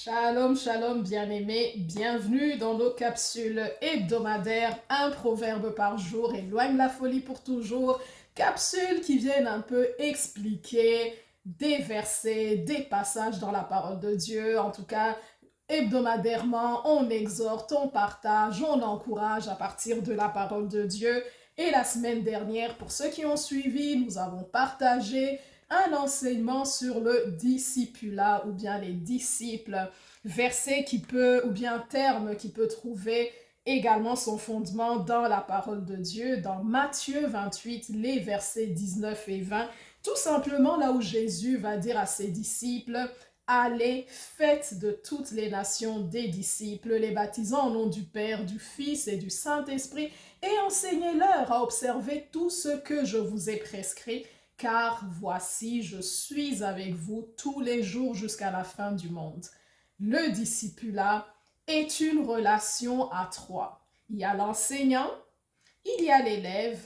Shalom, shalom, bien-aimés, bienvenue dans nos capsules hebdomadaires, un proverbe par jour, éloigne la folie pour toujours, capsules qui viennent un peu expliquer des versets, des passages dans la parole de Dieu, en tout cas, hebdomadairement, on exhorte, on partage, on encourage à partir de la parole de Dieu. Et la semaine dernière, pour ceux qui ont suivi, nous avons partagé un enseignement sur le discipulat ou bien les disciples, verset qui peut, ou bien terme qui peut trouver également son fondement dans la parole de Dieu, dans Matthieu 28, les versets 19 et 20, tout simplement là où Jésus va dire à ses disciples: allez, faites de toutes les nations des disciples, les baptisant au nom du Père, du Fils et du Saint-Esprit, et enseignez-leur à observer tout ce que je vous ai prescrit, car voici, je suis avec vous tous les jours jusqu'à la fin du monde. Le discipulat est une relation à trois. Il y a l'enseignant, il y a l'élève,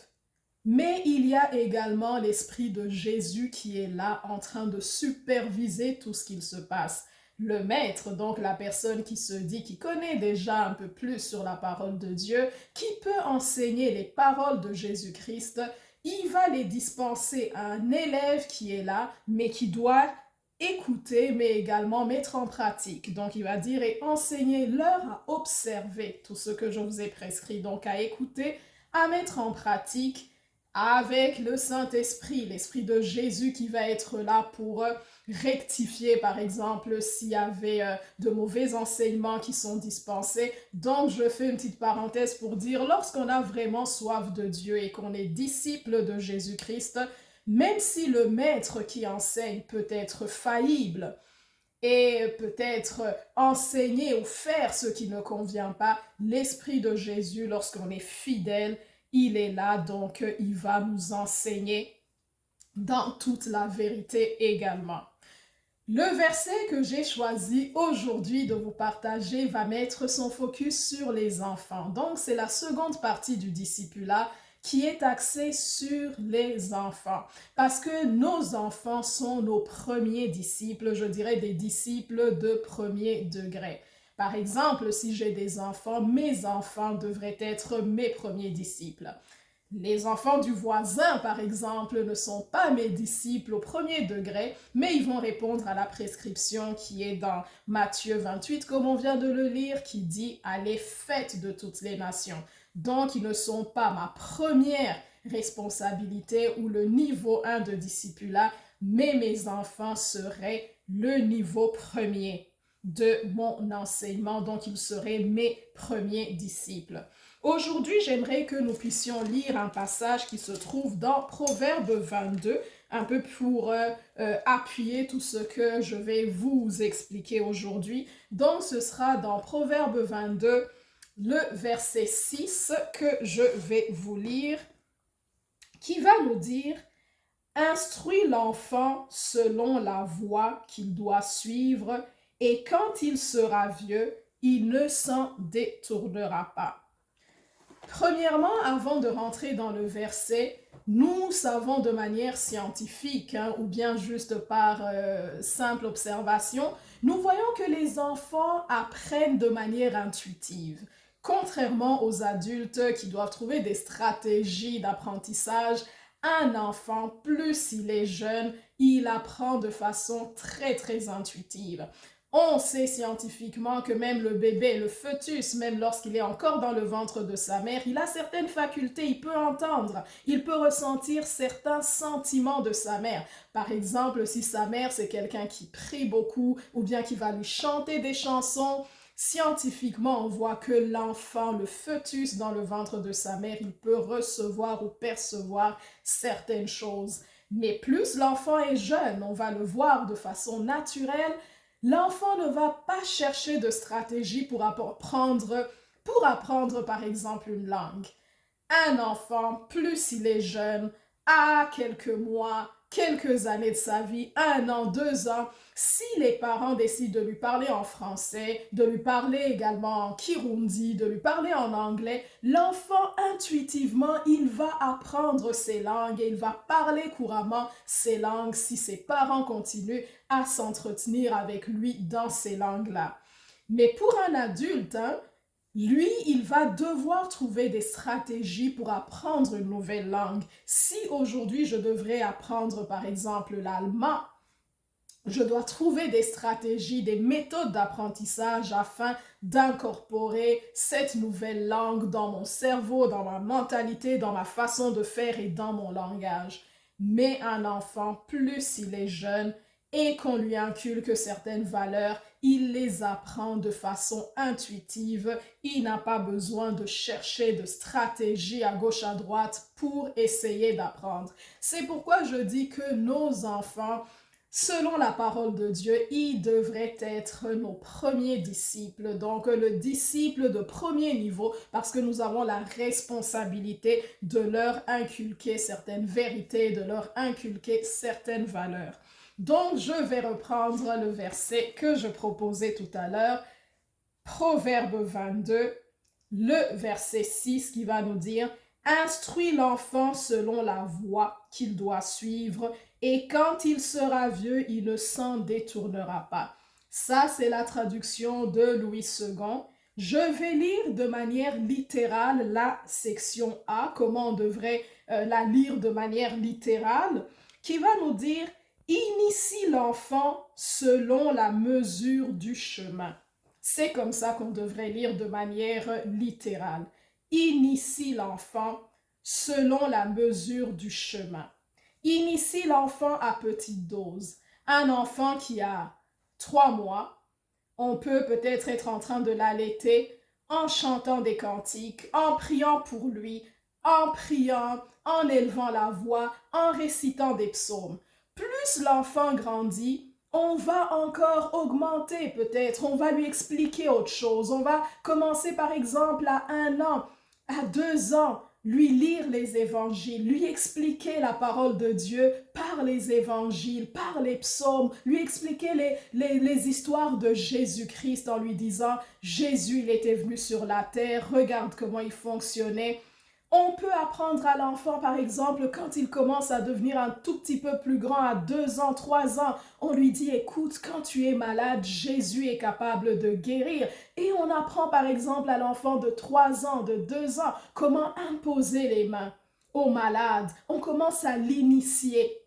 mais il y a également l'Esprit de Jésus qui est là en train de superviser tout ce qu'il se passe. Le maître, donc la personne qui se dit, qui connaît déjà un peu plus sur la parole de Dieu, qui peut enseigner les paroles de Jésus-Christ, il va les dispenser à un élève qui est là, mais qui doit écouter, mais également mettre en pratique. Donc il va dire: et enseignez-leur à observer tout ce que je vous ai prescrit, donc à écouter, à mettre en pratique, avec le Saint-Esprit, l'Esprit de Jésus qui va être là pour rectifier, par exemple, s'il y avait de mauvais enseignements qui sont dispensés. Donc, je fais une petite parenthèse pour dire, lorsqu'on a vraiment soif de Dieu et qu'on est disciple de Jésus-Christ, même si le maître qui enseigne peut être faillible et peut-être enseigner ou faire ce qui ne convient pas, l'Esprit de Jésus, lorsqu'on est fidèle, il est là, donc il va nous enseigner dans toute la vérité également. Le verset que j'ai choisi aujourd'hui de vous partager va mettre son focus sur les enfants. Donc c'est la seconde partie du discipulat qui est axée sur les enfants. Parce que nos enfants sont nos premiers disciples, je dirais des disciples de premier degré. Par exemple, si j'ai des enfants, mes enfants devraient être mes premiers disciples. Les enfants du voisin, par exemple, ne sont pas mes disciples au premier degré, mais ils vont répondre à la prescription qui est dans Matthieu 28, comme on vient de le lire, qui dit: allez, faites de toutes les nations. Donc, ils ne sont pas ma première responsabilité ou le niveau 1 de discipulat, mais mes enfants seraient le niveau premier de mon enseignement, donc ils seraient mes premiers disciples. Aujourd'hui, j'aimerais que nous puissions lire un passage qui se trouve dans Proverbe 22, un peu pour appuyer tout ce que je vais vous expliquer aujourd'hui. Donc, ce sera dans Proverbe 22, le verset 6 que je vais vous lire, qui va nous dire: instruis l'enfant selon la voie qu'il doit suivre, et quand il sera vieux, il ne s'en détournera pas. Premièrement, avant de rentrer dans le verset, nous savons de manière scientifique, ou bien juste par simple observation, nous voyons que les enfants apprennent de manière intuitive. Contrairement aux adultes qui doivent trouver des stratégies d'apprentissage, un enfant, plus il est jeune, il apprend de façon très intuitive. On sait scientifiquement que même le bébé, le fœtus, même lorsqu'il est encore dans le ventre de sa mère, il a certaines facultés, il peut entendre, il peut ressentir certains sentiments de sa mère. Par exemple, si sa mère, c'est quelqu'un qui prie beaucoup ou bien qui va lui chanter des chansons, scientifiquement, on voit que l'enfant, le fœtus dans le ventre de sa mère, il peut recevoir ou percevoir certaines choses. Mais plus l'enfant est jeune, on va le voir de façon naturelle, l'enfant ne va pas chercher de stratégie pour apprendre par exemple une langue. Un enfant, plus il est jeune, à quelques mois, quelques années de sa vie, 1 an, 2 ans, si les parents décident de lui parler en français, de lui parler également en kirundi, de lui parler en anglais, l'enfant intuitivement, il va apprendre ces langues et il va parler couramment ces langues si ses parents continuent à s'entretenir avec lui dans ces langues-là. Mais pour un adulte, hein, lui, il va devoir trouver des stratégies pour apprendre une nouvelle langue. Si aujourd'hui je devrais apprendre par exemple l'allemand, je dois trouver des stratégies, des méthodes d'apprentissage afin d'incorporer cette nouvelle langue dans mon cerveau, dans ma mentalité, dans ma façon de faire et dans mon langage. Mais un enfant, plus il est jeune et qu'on lui inculque certaines valeurs, il les apprend de façon intuitive. Il n'a pas besoin de chercher de stratégies à gauche à droite pour essayer d'apprendre. C'est pourquoi je dis que nos enfants, selon la parole de Dieu, ils devraient être nos premiers disciples, donc le disciple de premier niveau, parce que nous avons la responsabilité de leur inculquer certaines vérités, de leur inculquer certaines valeurs. Donc, je vais reprendre le verset que je proposais tout à l'heure, Proverbe 22, le verset 6 qui va nous dire « Instruis l'enfant selon la voie qu'il doit suivre, et quand il sera vieux, il ne s'en détournera pas. » Ça, c'est la traduction de Louis II. Je vais lire de manière littérale la section A, comment on devrait la lire de manière littérale, qui va nous dire « Initie l'enfant selon la mesure du chemin. » C'est comme ça qu'on devrait lire de manière littérale. Initie l'enfant selon la mesure du chemin. Initie l'enfant à petite dose. Un enfant qui a 3 mois, on peut peut-être être en train de l'allaiter en chantant des cantiques, en priant pour lui, en priant, en élevant la voix, en récitant des psaumes. Plus l'enfant grandit, on va encore augmenter peut-être, on va lui expliquer autre chose. On va commencer par exemple à 1 an, à 2 ans, lui lire les évangiles, lui expliquer la parole de Dieu par les évangiles, par les psaumes, lui expliquer les histoires de Jésus-Christ en lui disant « Jésus, il était venu sur la terre, regarde comment il fonctionnait ». On peut apprendre à l'enfant, par exemple, quand il commence à devenir un tout petit peu plus grand, à 2 ans, 3 ans, on lui dit, écoute, quand tu es malade, Jésus est capable de guérir. Et on apprend, par exemple, à l'enfant de 3 ans, de 2 ans, comment imposer les mains aux malades. On commence à l'initier.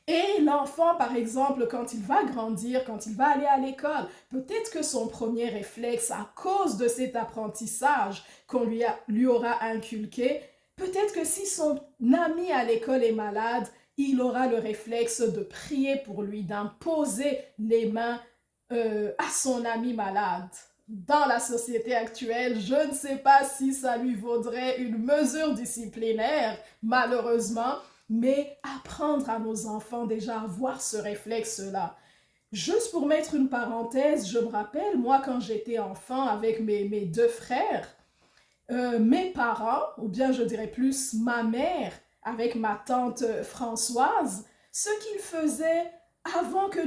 Et l'enfant, par exemple, quand il va grandir, quand il va aller à l'école, peut-être que son premier réflexe, à cause de cet apprentissage qu'on lui aura inculqué, peut-être que si son ami à l'école est malade, il aura le réflexe de prier pour lui, d'imposer les mains à son ami malade. Dans la société actuelle, je ne sais pas si ça lui vaudrait une mesure disciplinaire, malheureusement, mais apprendre à nos enfants déjà à avoir ce réflexe-là. Juste pour mettre une parenthèse, je me rappelle, moi, quand j'étais enfant avec mes 2 frères, mes parents, ou bien je dirais plus ma mère, avec ma tante Françoise, ce qu'ils faisaient avant que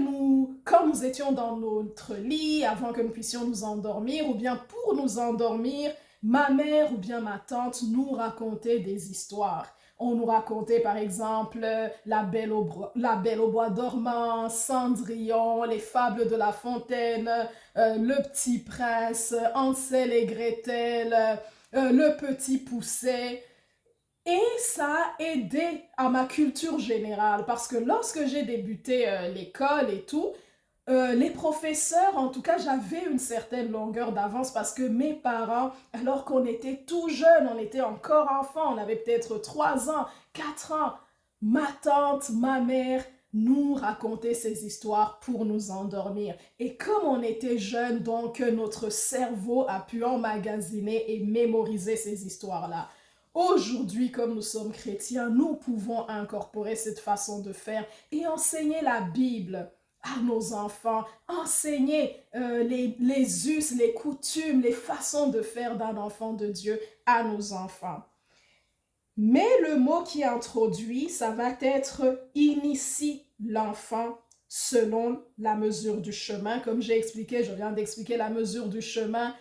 quand nous étions dans notre lit, avant que nous puissions nous endormir, ou bien pour nous endormir, ma mère ou bien ma tante nous racontait des histoires. On nous racontait par exemple la Belle au bois dormant, Cendrillon, les fables de La Fontaine, Le Petit Prince, Hansel et Gretel, Le Petit Poucet. Et ça a aidé à ma culture générale parce que lorsque j'ai débuté l'école et tout, les professeurs, en tout cas, j'avais une certaine longueur d'avance parce que mes parents, alors qu'on était tout jeunes, on était encore enfants, on avait peut-être 3 ans, 4 ans, ma tante, ma mère nous racontaient ces histoires pour nous endormir. Et comme on était jeunes, donc notre cerveau a pu emmagasiner et mémoriser ces histoires-là. Aujourd'hui, comme nous sommes chrétiens, nous pouvons incorporer cette façon de faire et enseigner la Bible à nos enfants, enseigner les us, les coutumes, les façons de faire d'un enfant de Dieu à nos enfants. Mais le mot qui introduit, ça va être initie l'enfant selon la mesure du chemin. Comme j'ai expliqué, je viens d'expliquer la mesure du chemin.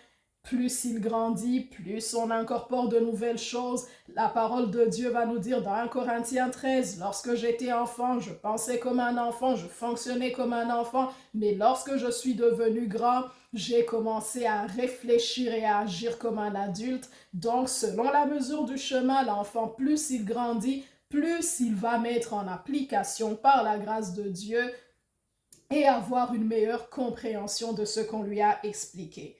Plus il grandit, plus on incorpore de nouvelles choses. La parole de Dieu va nous dire dans 1 Corinthiens 13, lorsque j'étais enfant, je pensais comme un enfant, je fonctionnais comme un enfant, mais lorsque je suis devenu grand, j'ai commencé à réfléchir et à agir comme un adulte. Donc, selon la mesure du chemin, l'enfant, plus il grandit, plus il va mettre en application par la grâce de Dieu et avoir une meilleure compréhension de ce qu'on lui a expliqué.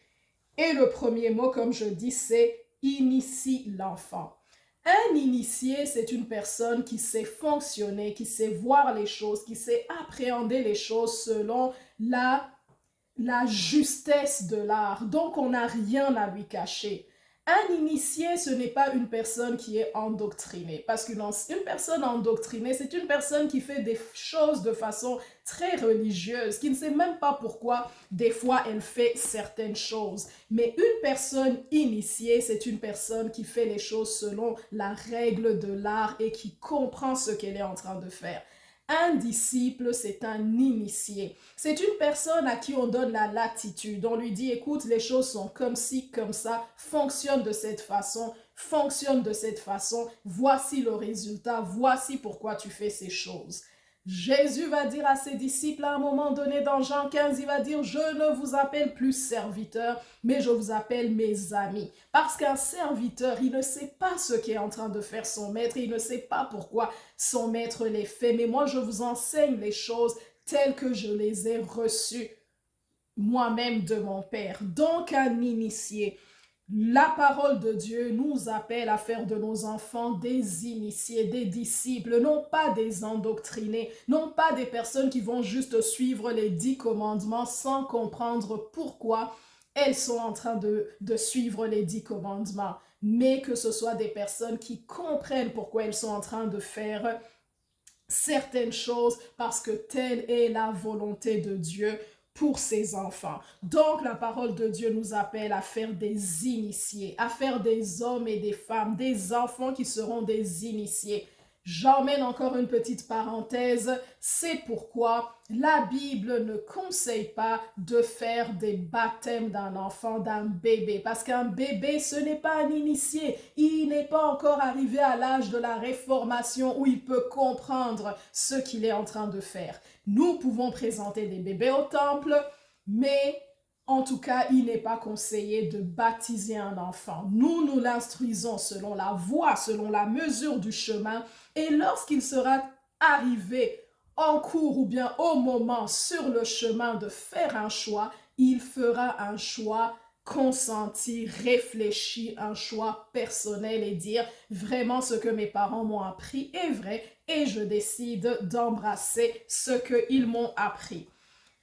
Et le premier mot, comme je dis, c'est initie l'enfant. Un initié, c'est une personne qui sait fonctionner, qui sait voir les choses, qui sait appréhender les choses selon la justesse de l'art. Donc, on n'a rien à lui cacher. Un initié, ce n'est pas une personne qui est endoctrinée. Parce qu'une personne endoctrinée, c'est une personne qui fait des choses de façon très religieuse, qui ne sait même pas pourquoi, des fois, elle fait certaines choses. Mais une personne initiée, c'est une personne qui fait les choses selon la règle de l'art et qui comprend ce qu'elle est en train de faire. Un disciple, c'est un initié. C'est une personne à qui on donne la latitude. On lui dit, écoute, les choses sont comme ci, comme ça, fonctionne de cette façon, fonctionne de cette façon, voici le résultat, voici pourquoi tu fais ces choses. Jésus va dire à ses disciples à un moment donné dans Jean 15, il va dire, je ne vous appelle plus serviteur, mais je vous appelle mes amis. Parce qu'un serviteur, il ne sait pas ce qu'est en train de faire son maître, il ne sait pas pourquoi son maître les fait, mais moi je vous enseigne les choses telles que je les ai reçues moi-même de mon Père. Donc un initié. La parole de Dieu nous appelle à faire de nos enfants des initiés, des disciples, non pas des endoctrinés, non pas des personnes qui vont juste suivre les 10 commandements sans comprendre pourquoi elles sont en train de suivre les 10 commandements, mais que ce soit des personnes qui comprennent pourquoi elles sont en train de faire certaines choses parce que telle est la volonté de Dieu pour ses enfants. Donc la parole de Dieu nous appelle à faire des initiés, à faire des hommes et des femmes, des enfants qui seront des initiés. J'emmène encore une petite parenthèse, c'est pourquoi la Bible ne conseille pas de faire des baptêmes d'un enfant, d'un bébé, parce qu'un bébé, ce n'est pas un initié, il n'est pas encore arrivé à l'âge de la réformation où il peut comprendre ce qu'il est en train de faire. Nous pouvons présenter des bébés au temple, mais en tout cas, il n'est pas conseillé de baptiser un enfant. Nous l'instruisons selon la voie, selon la mesure du chemin. Et lorsqu'il sera arrivé en cours ou bien au moment sur le chemin de faire un choix, il fera un choix consenti, réfléchi, un choix personnel et dire vraiment ce que mes parents m'ont appris est vrai et je décide d'embrasser ce qu'ils m'ont appris.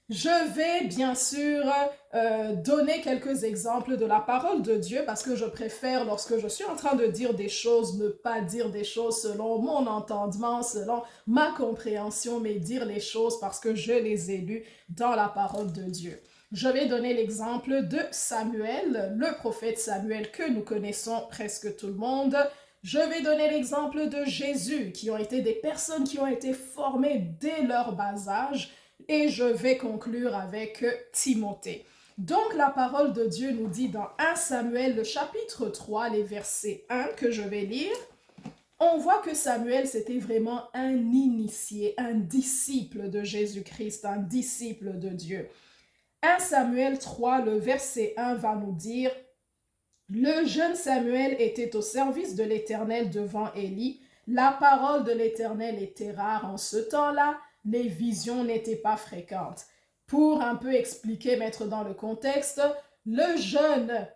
Je vais bien sûr donner quelques exemples de la parole de Dieu parce que je préfère, lorsque je suis en train de dire des choses, ne pas dire des choses selon mon entendement, selon ma compréhension, mais dire les choses parce que je les ai lues dans la parole de Dieu. Je vais donner l'exemple de Samuel, le prophète Samuel que nous connaissons presque tout le monde. Je vais donner l'exemple de Jésus, qui ont été des personnes qui ont été formées dès leur bas âge. Et je vais conclure avec Timothée. Donc la parole de Dieu nous dit dans 1 Samuel, le chapitre 3, les versets 1 que je vais lire. On voit que Samuel, c'était vraiment un initié, un disciple de Jésus-Christ, un disciple de Dieu. 1 Samuel 3, le verset 1 va nous dire « Le jeune Samuel était au service de l'Éternel devant Élie. La parole de l'Éternel était rare en ce temps-là. Les visions n'étaient pas fréquentes. » Pour un peu expliquer, mettre dans le contexte, le jeune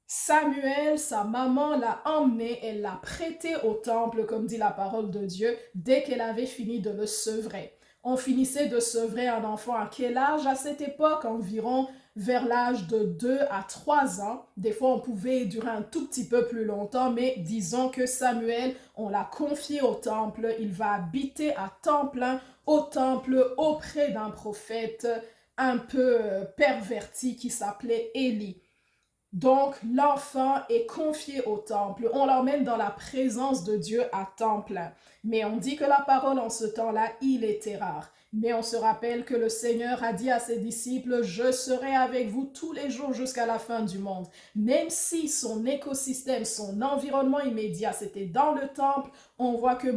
Samuel, sa maman l'a emmené, elle l'a prêté au temple, comme dit la parole de Dieu, dès qu'elle avait fini de le sevrer. On finissait de sevrer un enfant à quel âge? À cette époque, environ vers l'âge de 2 à 3 ans. Des fois, on pouvait durer un tout petit peu plus longtemps, mais disons que Samuel, on l'a confié au temple. Il va habiter à temps plein au temple auprès d'un prophète un peu perverti qui s'appelait Élie. Donc, l'enfant est confié au temple. On l'emmène dans la présence de Dieu à temps plein. Mais on dit que la parole en ce temps-là, il était rare. Mais on se rappelle que le Seigneur a dit à ses disciples, je serai avec vous tous les jours jusqu'à la fin du monde. Même si son écosystème, son environnement immédiat, c'était dans le temple, on voit que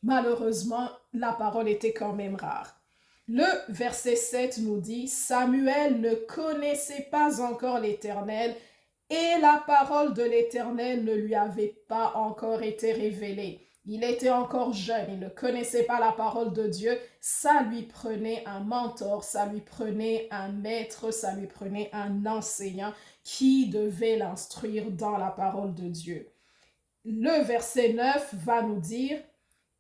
malheureusement, la parole était quand même rare. Le verset 7 nous dit, Samuel ne connaissait pas encore l'Éternel et la parole de l'Éternel ne lui avait pas encore été révélée. Il était encore jeune, il ne connaissait pas la parole de Dieu, ça lui prenait un mentor, ça lui prenait un maître, ça lui prenait un enseignant qui devait l'instruire dans la parole de Dieu. Le verset 9 va nous dire,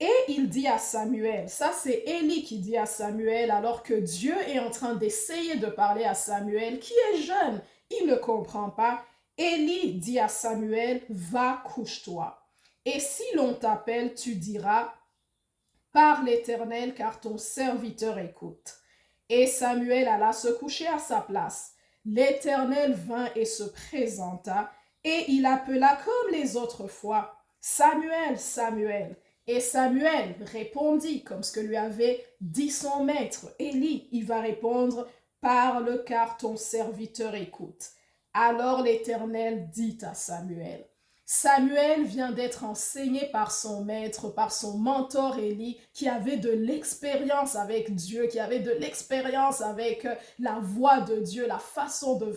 et il dit à Samuel, ça c'est Élie qui dit à Samuel alors que Dieu est en train d'essayer de parler à Samuel qui est jeune, il ne comprend pas. Élie dit à Samuel, va couche-toi. Et si l'on t'appelle, tu diras, par l'Éternel car ton serviteur écoute. Et Samuel alla se coucher à sa place. L'Éternel vint et se présenta et il appela comme les autres fois, Samuel, Samuel. Et Samuel répondit comme ce que lui avait dit son maître. Élie, il va répondre, parle car ton serviteur écoute. Alors l'Éternel dit à Samuel, Samuel vient d'être enseigné par son maître, par son mentor Élie, qui avait de l'expérience avec Dieu, qui avait de l'expérience avec la voix de Dieu, la façon de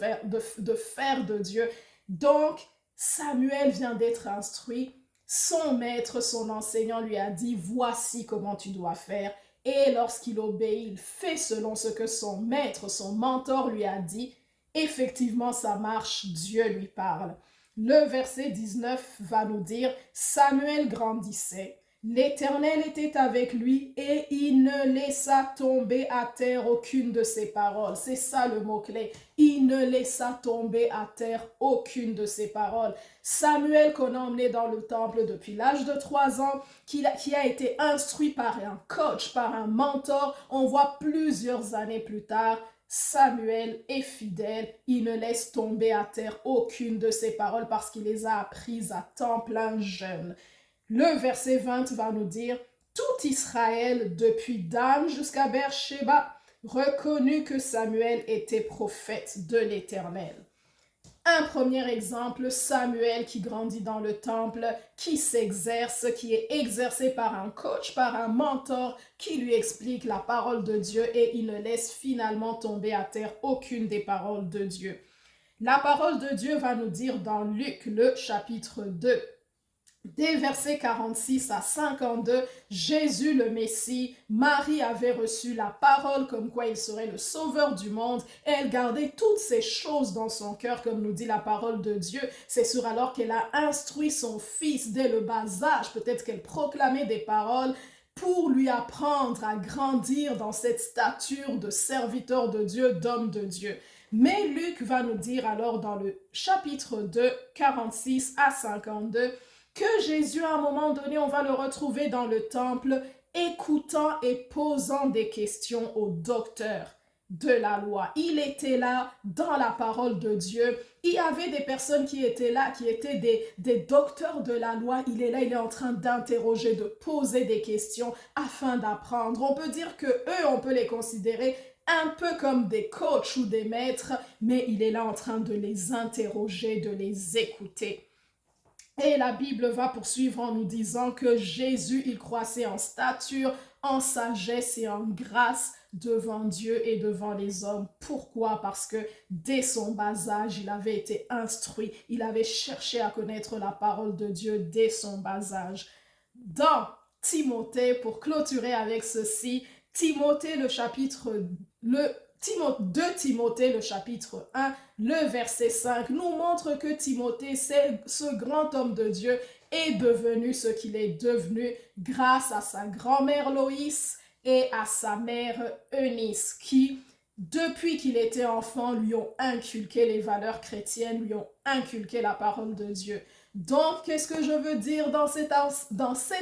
faire de Dieu. Donc, Samuel vient d'être instruit. Son maître, son enseignant lui a dit, voici comment tu dois faire. Et lorsqu'il obéit, il fait selon ce que son maître, son mentor lui a dit. Effectivement, ça marche, Dieu lui parle. Le verset 19 va nous dire, Samuel grandissait, l'Éternel était avec lui et il ne laissa tomber à terre aucune de ses paroles. C'est ça le mot-clé. Il ne laissa tomber à terre aucune de ses paroles. Samuel qu'on a emmené dans le temple depuis l'âge de 3 ans, qui a été instruit par un coach, par un mentor, on voit plusieurs années plus tard, Samuel est fidèle, il ne laisse tomber à terre aucune de ses paroles parce qu'il les a apprises à temps plein jeune. Le verset 20 va nous dire, tout Israël, depuis Dan jusqu'à Beersheba, reconnut que Samuel était prophète de l'Éternel. Un premier exemple, Samuel qui grandit dans le temple, qui s'exerce, qui est exercé par un coach, par un mentor qui lui explique la parole de Dieu et il ne laisse finalement tomber à terre aucune des paroles de Dieu. La parole de Dieu va nous dire dans Luc, le chapitre 2, des versets 46 à 52, Jésus le Messie, Marie avait reçu la parole comme quoi il serait le sauveur du monde et elle gardait toutes ces choses dans son cœur comme nous dit la parole de Dieu. C'est sur alors qu'elle a instruit son fils dès le bas âge, peut-être qu'elle proclamait des paroles pour lui apprendre à grandir dans cette stature de serviteur de Dieu, d'homme de Dieu. Mais Luc va nous dire alors dans le chapitre 2, 46 à 52, que Jésus, à un moment donné, on va le retrouver dans le temple, écoutant et posant des questions aux docteurs de la loi. Il était là dans la parole de Dieu. Il y avait des personnes qui étaient là, qui étaient des docteurs de la loi. Il est là, il est en train d'interroger, de poser des questions afin d'apprendre. On peut dire que eux, on peut les considérer un peu comme des coachs ou des maîtres, mais il est là en train de les interroger, de les écouter. Et la Bible va poursuivre en nous disant que Jésus, il croissait en stature, en sagesse et en grâce devant Dieu et devant les hommes. Pourquoi? Parce que dès son bas âge, il avait été instruit. Il avait cherché à connaître la parole de Dieu dès son bas âge. Dans Timothée, pour clôturer avec ceci, Timothée, le chapitre 2 Timothée, le chapitre 1, le verset 5, nous montre que Timothée, ce grand homme de Dieu, est devenu ce qu'il est devenu grâce à sa grand-mère Loïs et à sa mère Eunice, qui, depuis qu'il était enfant, lui ont inculqué les valeurs chrétiennes, lui ont inculqué la parole de Dieu. Donc, qu'est-ce que je veux dire dans cet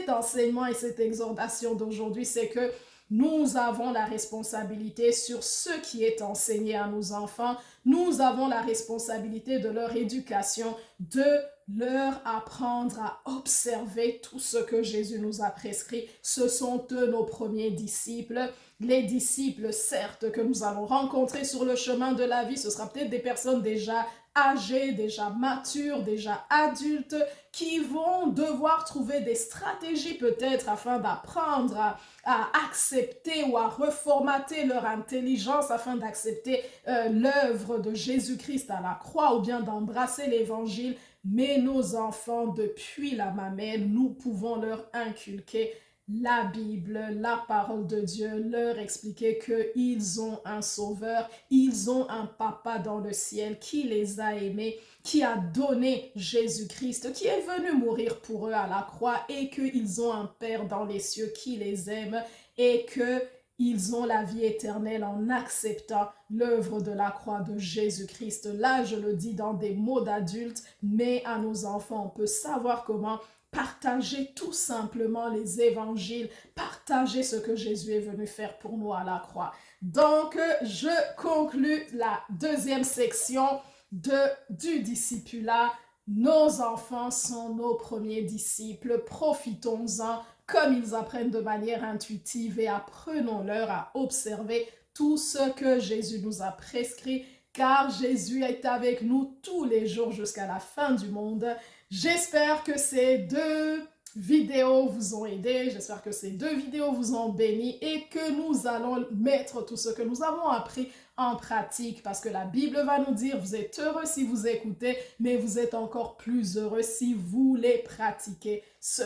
enseignement et cette exhortation d'aujourd'hui? C'est que Nous avons la responsabilité sur ce qui est enseigné à nos enfants. Nous avons la responsabilité de leur éducation, de leur apprendre à observer tout ce que Jésus nous a prescrit. Ce sont eux nos premiers disciples. Les disciples, certes, que nous allons rencontrer sur le chemin de la vie, ce sera peut-être des personnes déjà âgés, déjà matures, déjà adultes, qui vont devoir trouver des stratégies peut-être afin d'apprendre à accepter ou à reformater leur intelligence afin d'accepter l'œuvre de Jésus-Christ à la croix ou bien d'embrasser l'évangile. Mais nos enfants, depuis la mamelle, nous pouvons leur inculquer la Bible, la parole de Dieu, leur expliquer qu'ils ont un sauveur, ils ont un papa dans le ciel qui les a aimés, qui a donné Jésus-Christ, qui est venu mourir pour eux à la croix et qu'ils ont un Père dans les cieux qui les aime et qu'ils ont la vie éternelle en acceptant l'œuvre de la croix de Jésus-Christ. Là, je le dis dans des mots d'adultes, mais à nos enfants, on peut savoir comment partager tout simplement les évangiles, partager ce que Jésus est venu faire pour nous à la croix. Donc, je conclus la deuxième section du discipulat. Nos enfants sont nos premiers disciples, profitons-en comme ils apprennent de manière intuitive et apprenons-leur à observer tout ce que Jésus nous a prescrit, car Jésus est avec nous tous les jours jusqu'à la fin du monde. J'espère que ces deux vidéos vous ont aidé, j'espère que ces deux vidéos vous ont béni et que nous allons mettre tout ce que nous avons appris en pratique parce que la Bible va nous dire vous êtes heureux si vous écoutez, mais vous êtes encore plus heureux si vous les pratiquez, si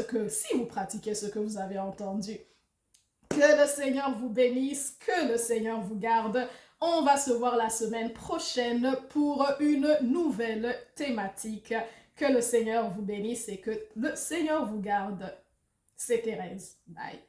vous pratiquez ce que vous avez entendu. Que le Seigneur vous bénisse, que le Seigneur vous garde. On va se voir la semaine prochaine pour une nouvelle thématique. Que le Seigneur vous bénisse et que le Seigneur vous garde. C'est Thérèse. Bye.